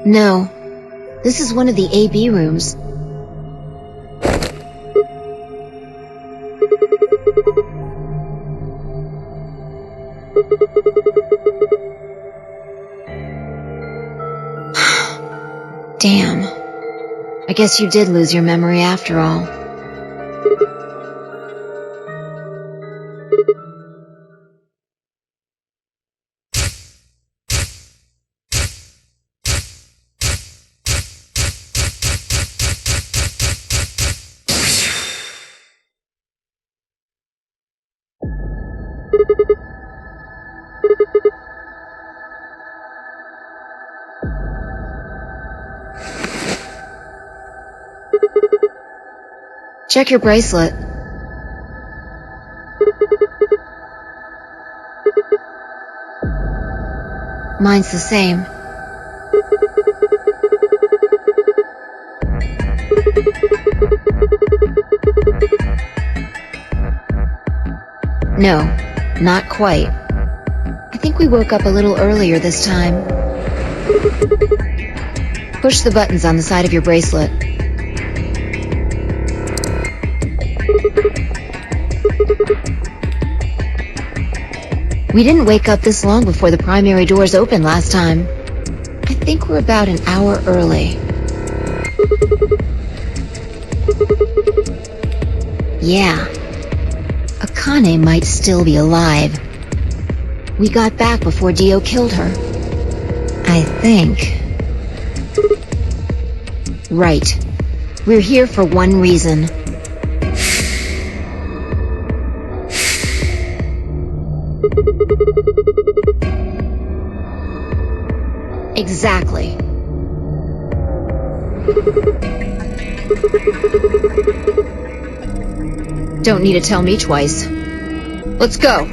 No, this is one of the AB rooms. Damn. I guess you did lose your memory after all. Check your bracelet. Mine's the same. No, not quite. I think we woke up a little earlier this time. Push the buttons on the side of your bracelet. We didn't wake up this long before the primary doors opened last time. I think we're about an hour early. Yeah. Akane might still be alive. We got back before Dio killed her. I think. Right. We're here for one reason. Exactly. Don't need to tell me twice. Let's go.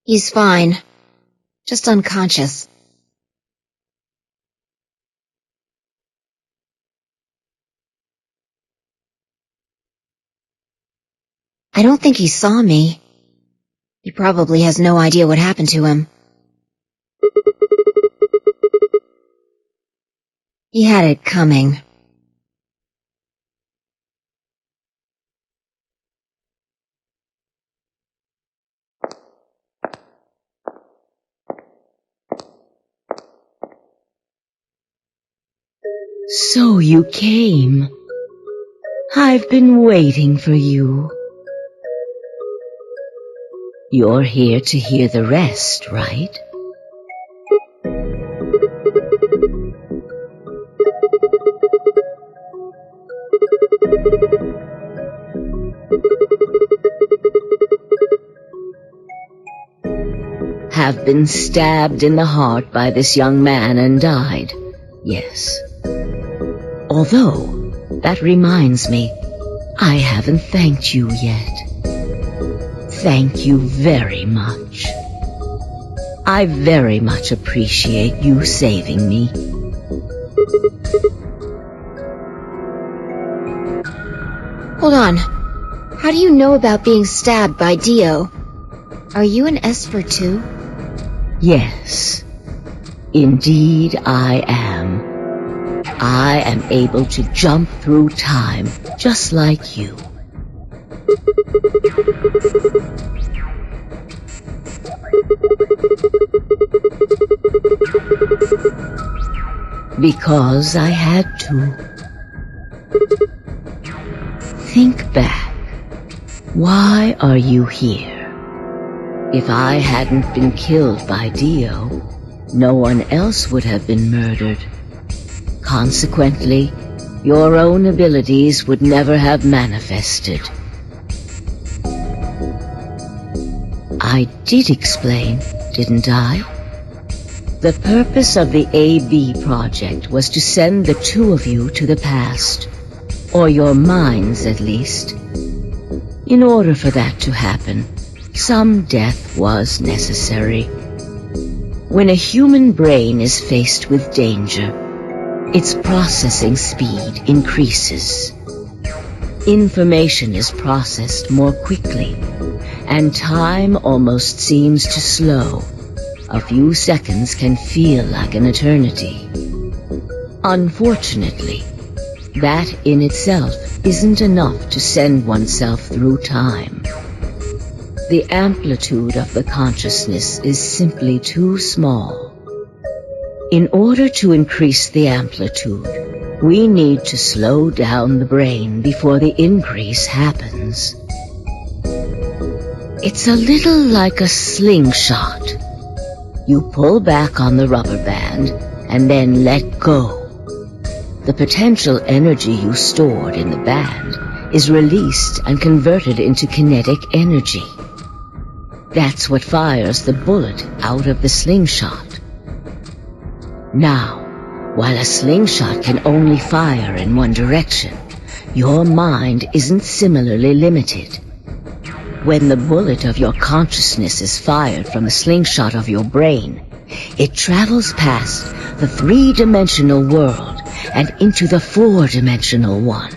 He's fine. Just unconscious. I don't think he saw me. He probably has no idea what happened to him. He had it coming. So you came. I've been waiting for you. You're here to hear the rest, right? Have been stabbed in the heart by this young man and died. Yes. Although, that reminds me, I haven't thanked you yet. Thank you very much. I very much appreciate you saving me. Hold on. How do you know about being stabbed by Dio? Are you an Esper too? Yes. Indeed I am. I am able to jump through time, just like you. Because I had to. Think back. Why are you here? If I hadn't been killed by Dio, no one else would have been murdered. Consequently, your own abilities would never have manifested. I did explain, didn't I? The purpose of the AB project was to send the two of you to the past, or your minds at least. In order for that to happen, some death was necessary. When a human brain is faced with danger, its processing speed increases. Information is processed more quickly, and time almost seems to slow. A few seconds can feel like an eternity. Unfortunately, that in itself isn't enough to send oneself through time. The amplitude of the consciousness is simply too small. In order to increase the amplitude, we need to slow down the brain before the increase happens. It's a little like a slingshot. You pull back on the rubber band and then let go. The potential energy you stored in the band is released and converted into kinetic energy. That's what fires the bullet out of the slingshot. Now, while a slingshot can only fire in one direction, your mind isn't similarly limited. When the bullet of your consciousness is fired from the slingshot of your brain, it travels past the three-dimensional world and into the four-dimensional one.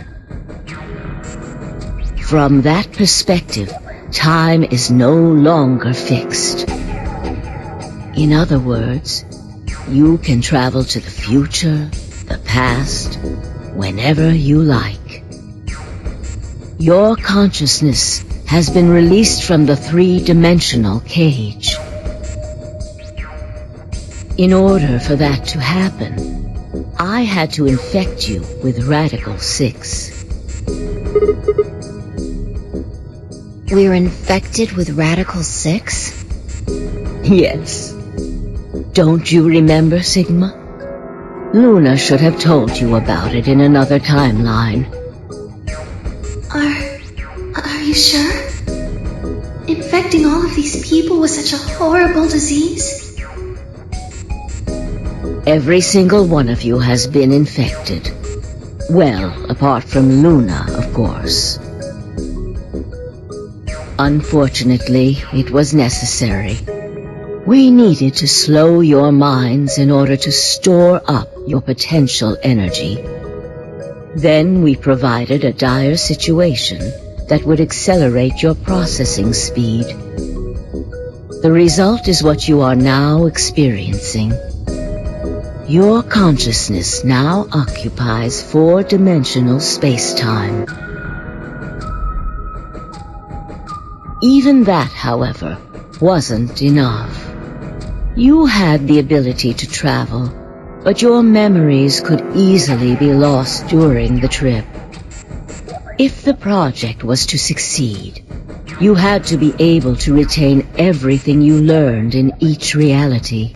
From that perspective, time is no longer fixed. In other words, you can travel to the future, the past, whenever you like. Your consciousness has been released from the three-dimensional cage. In order for that to happen, I had to infect you with Radical 6. We're infected with Radical 6? Yes. Don't you remember, Sigma? Luna should have told you about it in another timeline. Are you sure? Infecting all of these people with such a horrible disease? Every single one of you has been infected. Well, apart from Luna, of course. Unfortunately, it was necessary. We needed to slow your minds in order to store up your potential energy. Then we provided a dire situation that would accelerate your processing speed. The result is what you are now experiencing. Your consciousness now occupies four-dimensional space-time. Even that, however, wasn't enough. You had the ability to travel, but your memories could easily be lost during the trip. If the project was to succeed, you had to be able to retain everything you learned in each reality.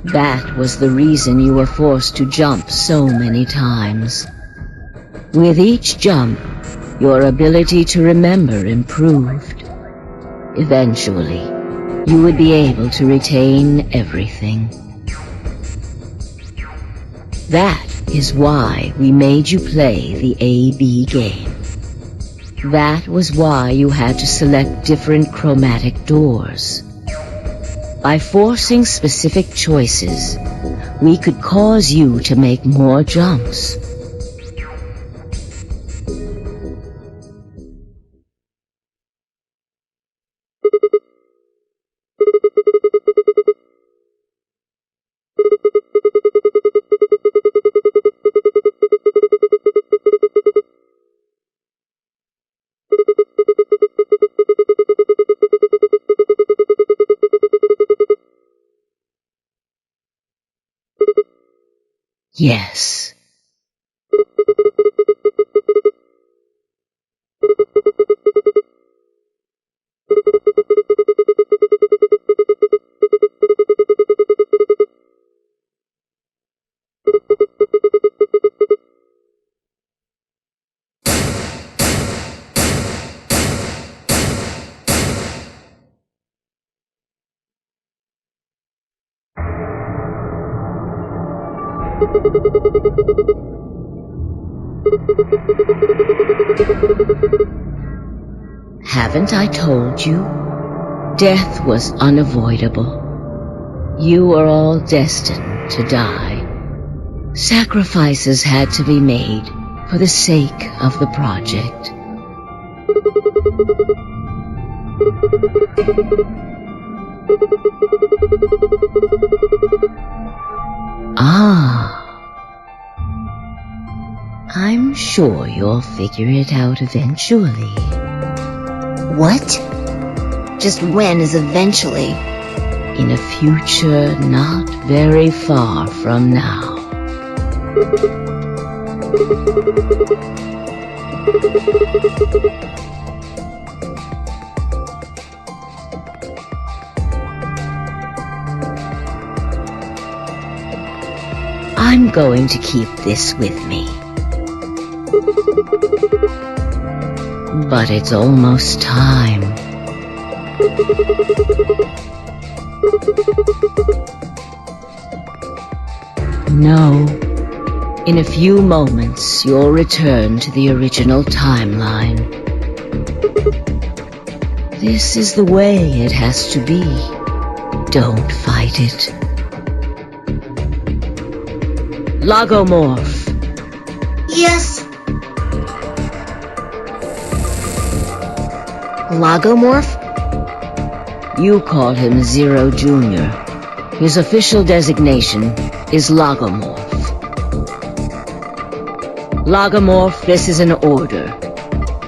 That was the reason you were forced to jump so many times. With each jump, your ability to remember improved. Eventually, you would be able to retain everything. That is why we made you play the AB game. That was why you had to select different chromatic doors. By forcing specific choices, we could cause you to make more jumps. Yes. Haven't I told you? Death was unavoidable. You were all destined to die. Sacrifices had to be made for the sake of the project. Ah. I'm sure you'll figure it out eventually. What? Just when is eventually? In a future not very far from now. I'm going to keep this with me. But it's almost time. No. In a few moments, you'll return to the original timeline. This is the way it has to be. Don't fight it. Logomorph. Yes. Logomorph? You call him Zero Jr. His official designation is Logomorph. Logomorph, this is an order.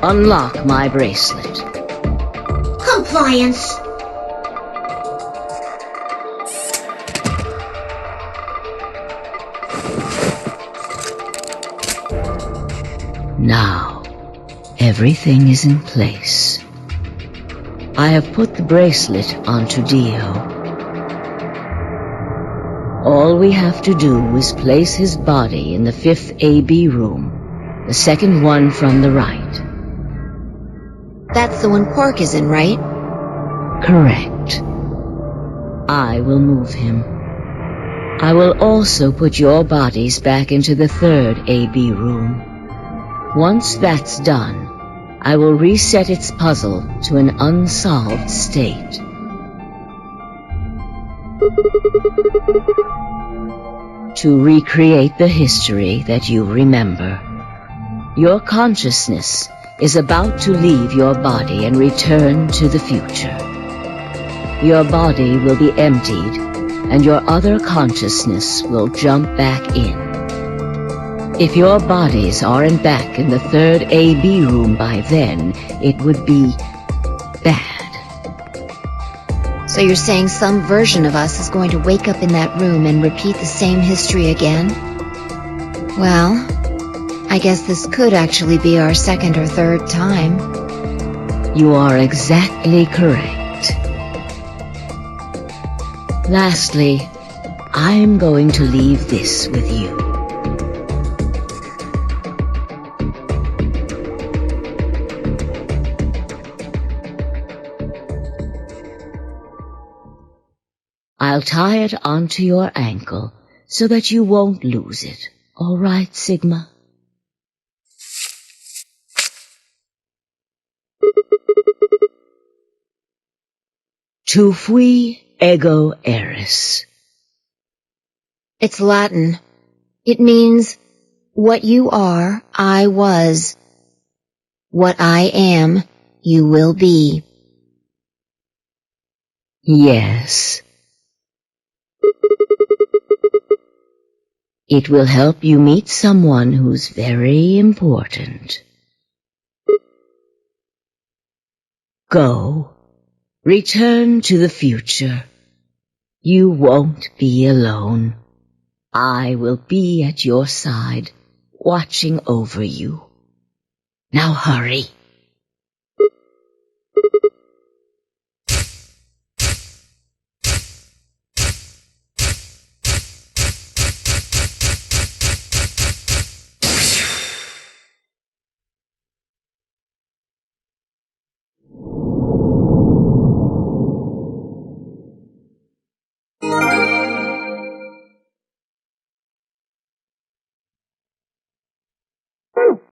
Unlock my bracelet. Compliance. Now, everything is in place. I have put the bracelet onto Dio. All we have to do is place his body in the 5th AB room, the second one from the right. That's the one Quark is in, right? Correct. I will move him. I will also put your bodies back into the 3rd AB room. Once that's done, I will reset its puzzle to an unsolved state. To recreate the history that you remember, your consciousness is about to leave your body and return to the future. Your body will be emptied, and your other consciousness will jump back in. If your bodies aren't back in the 3rd AB room by then, it would be bad. So you're saying some version of us is going to wake up in that room and repeat the same history again? Well, I guess this could actually be our 2nd or 3rd time. You are exactly correct. Lastly, I'm going to leave this with you. I'll tie it onto your ankle so that you won't lose it. All right, Sigma? Tu fui ego eris. It's Latin. It means, what you are, I was. What I am, you will be. Yes. It will help you meet someone who's very important. Go. Return to the future. You won't be alone. I will be at your side, watching over you. Now hurry.